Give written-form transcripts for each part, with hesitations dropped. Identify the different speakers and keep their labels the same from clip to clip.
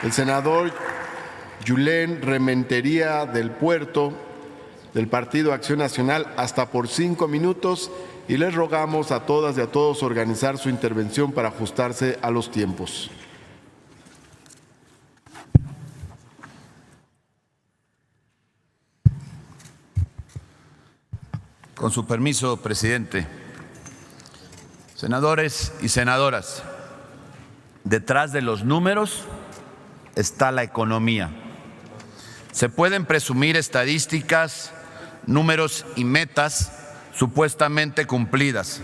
Speaker 1: El senador Yulén Rementería del Puerto, del Partido Acción Nacional, hasta por 5 minutos, y les rogamos a todas y a todos organizar su intervención para ajustarse a los tiempos.
Speaker 2: Con su permiso, presidente. Senadores y senadoras, detrás de los números está la economía. Se pueden presumir estadísticas, números y metas supuestamente cumplidas,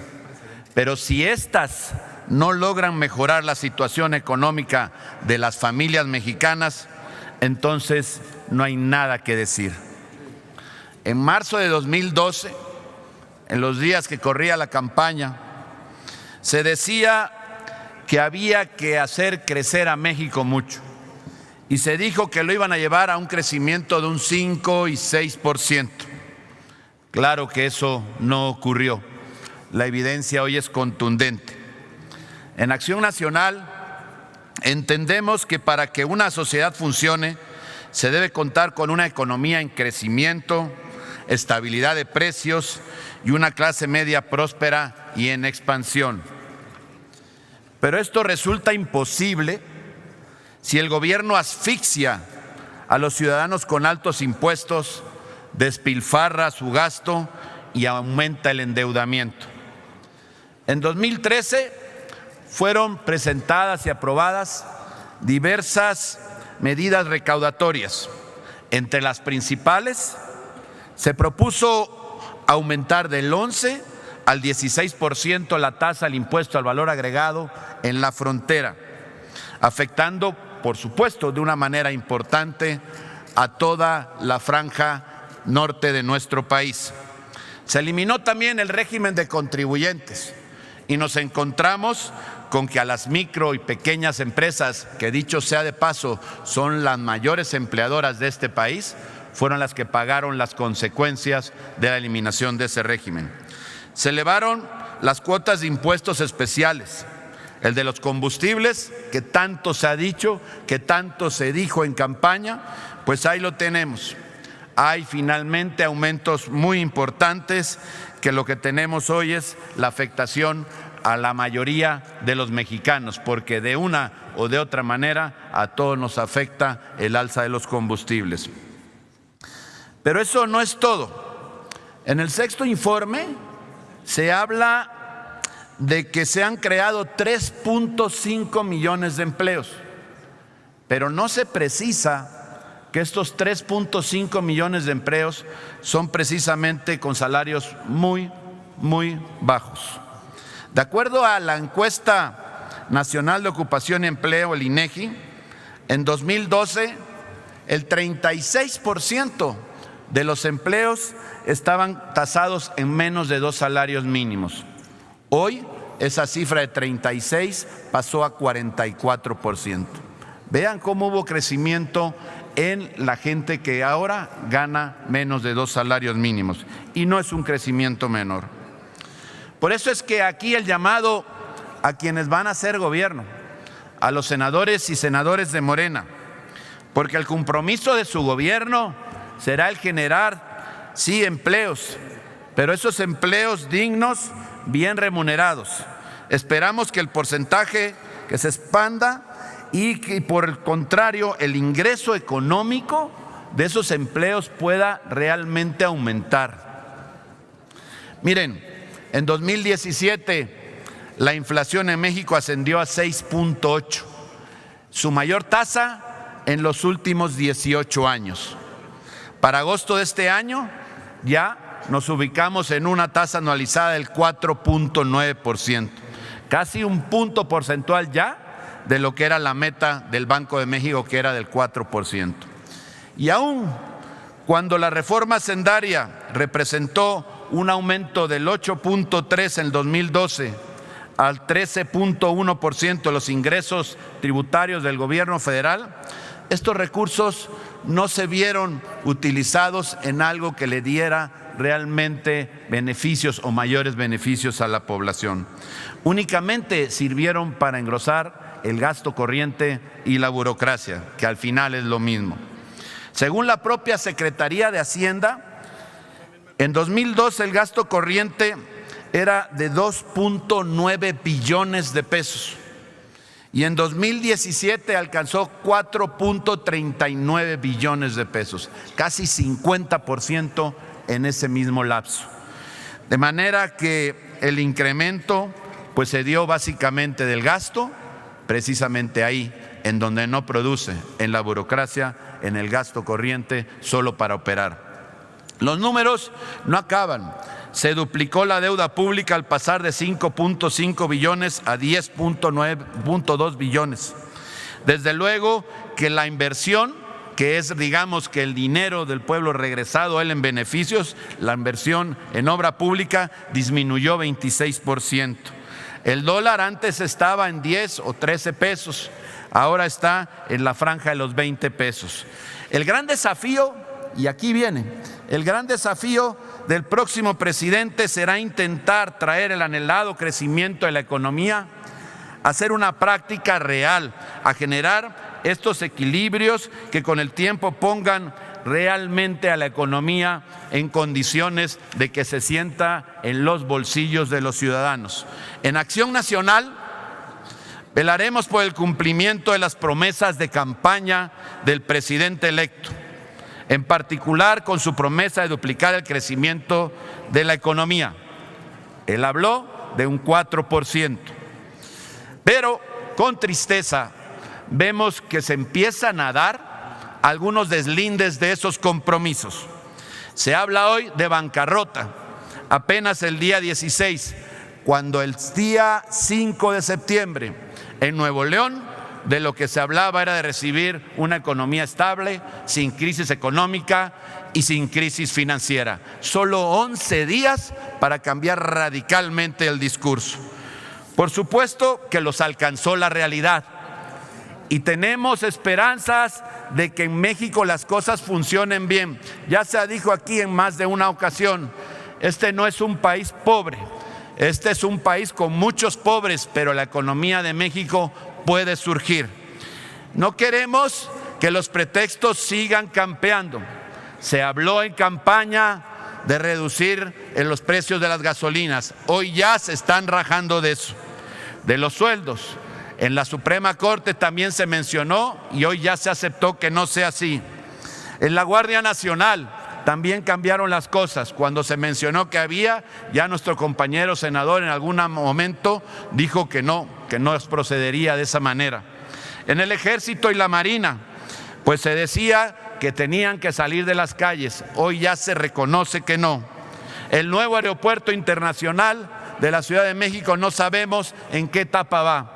Speaker 2: pero si estas no logran mejorar la situación económica de las familias mexicanas, entonces no hay nada que decir. En marzo de 2012, en los días que corría la campaña, se decía que había que hacer crecer a México mucho y se dijo que lo iban a llevar a un crecimiento de un 5 y 6%. Claro que eso no ocurrió. La evidencia hoy es contundente. En Acción Nacional entendemos que para que una sociedad funcione se debe contar con una economía en crecimiento, estabilidad de precios y una clase media próspera y en expansión. Pero esto resulta imposible si el gobierno asfixia a los ciudadanos con altos impuestos, despilfarra su gasto y aumenta el endeudamiento. En 2013 fueron presentadas y aprobadas diversas medidas recaudatorias. Entre las principales, se propuso aumentar del 11 al 16% la tasa del impuesto al valor agregado en la frontera, afectando, por supuesto, de una manera importante a toda la franja norte de nuestro país. Se eliminó también el régimen de contribuyentes y nos encontramos con que a las micro y pequeñas empresas, que dicho sea de paso, son las mayores empleadoras de este país, fueron las que pagaron las consecuencias de la eliminación de ese régimen. Se elevaron las cuotas de impuestos especiales, el de los combustibles, que tanto se ha dicho, que tanto se dijo en campaña, pues ahí lo tenemos. Hay finalmente aumentos muy importantes, que lo que tenemos hoy es la afectación a la mayoría de los mexicanos, porque de una o de otra manera a todos nos afecta el alza de los combustibles. Pero eso no es todo. En el sexto informe se habla de que se han creado 3.5 millones de empleos, pero no se precisa que estos 3.5 millones de empleos son precisamente con salarios muy bajos. De acuerdo a la encuesta nacional de ocupación y empleo, el INEGI, en 2012 el 36% de los empleos estaban tasados en menos de 2 salarios mínimos. Hoy esa cifra de 36 pasó a 44%. Vean cómo hubo crecimiento en la gente que ahora gana menos de 2 salarios mínimos, y no es un crecimiento menor. Por eso es que aquí el llamado a quienes van a hacer gobierno, a los senadores y senadoras de Morena, porque el compromiso de su gobierno será el generar, sí, empleos, pero esos empleos dignos, bien remunerados. Esperamos que el porcentaje que se expanda y que, por el contrario, el ingreso económico de esos empleos pueda realmente aumentar. Miren, en 2017 la inflación en México ascendió a 6.8, su mayor tasa en los últimos 18 años. Para agosto de este año ya nos ubicamos en una tasa anualizada del 4.9%, casi un punto porcentual ya de lo que era la meta del Banco de México, que era del 4%. Y aún cuando la reforma hacendaria representó un aumento del 8.3 en el 2012 al 13.1% de los ingresos tributarios del gobierno federal, estos recursos no se vieron utilizados en algo que le diera realmente beneficios o mayores beneficios a la población. Únicamente sirvieron para engrosar el gasto corriente y la burocracia, que al final es lo mismo. Según la propia Secretaría de Hacienda, en 2012 el gasto corriente era de 2.9 billones de pesos y en 2017 alcanzó 4.39 billones de pesos, casi 50% en ese mismo lapso. De manera que el incremento pues se dio básicamente del gasto, precisamente ahí en donde no produce, en la burocracia, en el gasto corriente, solo para operar. Los números no acaban. Se duplicó la deuda pública al pasar de 5.5 billones a 10.2 billones. Desde luego que la inversión, que es, digamos, que el dinero del pueblo regresado a él en beneficios, la inversión en obra pública disminuyó 26%. El dólar antes estaba en 10 o 13 pesos, ahora está en la franja de los 20 pesos. El gran desafío, y aquí viene, el gran desafío del próximo presidente será intentar traer el anhelado crecimiento de la economía, hacer una práctica real, a generar estos equilibrios que con el tiempo pongan realmente a la economía en condiciones de que se sienta en los bolsillos de los ciudadanos. En Acción Nacional velaremos por el cumplimiento de las promesas de campaña del presidente electo, en particular con su promesa de duplicar el crecimiento de la economía. Él habló de un 4%, pero con tristeza vemos que se empiezan a dar algunos deslindes de esos compromisos. Se habla hoy de bancarrota. Apenas el día 16, cuando el día 5 de septiembre en Nuevo León, de lo que se hablaba era de recibir una economía estable, sin crisis económica y sin crisis financiera. Solo 11 días para cambiar radicalmente el discurso. Por supuesto que los alcanzó la realidad y tenemos esperanzas de que en México las cosas funcionen bien. Ya se dijo aquí en más de una ocasión, este no es un país pobre, este es un país con muchos pobres, pero la economía de México puede surgir. No queremos que los pretextos sigan campeando. Se habló en campaña de reducir en los precios de las gasolinas. Hoy ya se están rajando de eso. De los sueldos. En la Suprema Corte también se mencionó y hoy ya se aceptó que no sea así. En la Guardia Nacional también cambiaron las cosas. Cuando se mencionó que había, ya nuestro compañero senador en algún momento dijo que no procedería de esa manera. En el Ejército y la Marina, pues se decía que tenían que salir de las calles. Hoy ya se reconoce que no. El nuevo aeropuerto internacional de la Ciudad de México no sabemos en qué etapa va.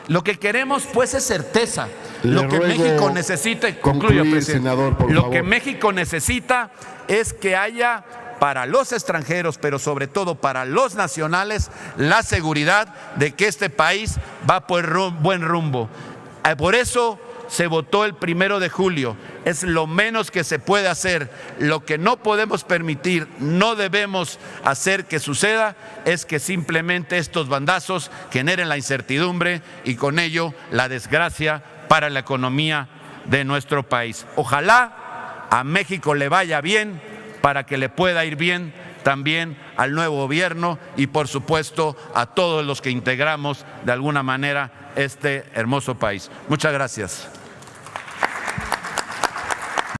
Speaker 2: Lo que queremos, pues, es certeza. Lo que México necesita, concluyo, presidente. Senador, por favor. Que México necesita es que haya para los extranjeros, pero sobre todo para los nacionales, la seguridad de que este país va por buen rumbo. Por eso se votó el 1 de julio. Es lo menos que se puede hacer. Lo que no podemos permitir, no debemos hacer que suceda, es que simplemente estos bandazos generen la incertidumbre y con ello la desgracia para la economía de nuestro país. Ojalá a México le vaya bien para que le pueda ir bien también al nuevo gobierno y por supuesto a todos los que integramos de alguna manera este hermoso país. Muchas gracias.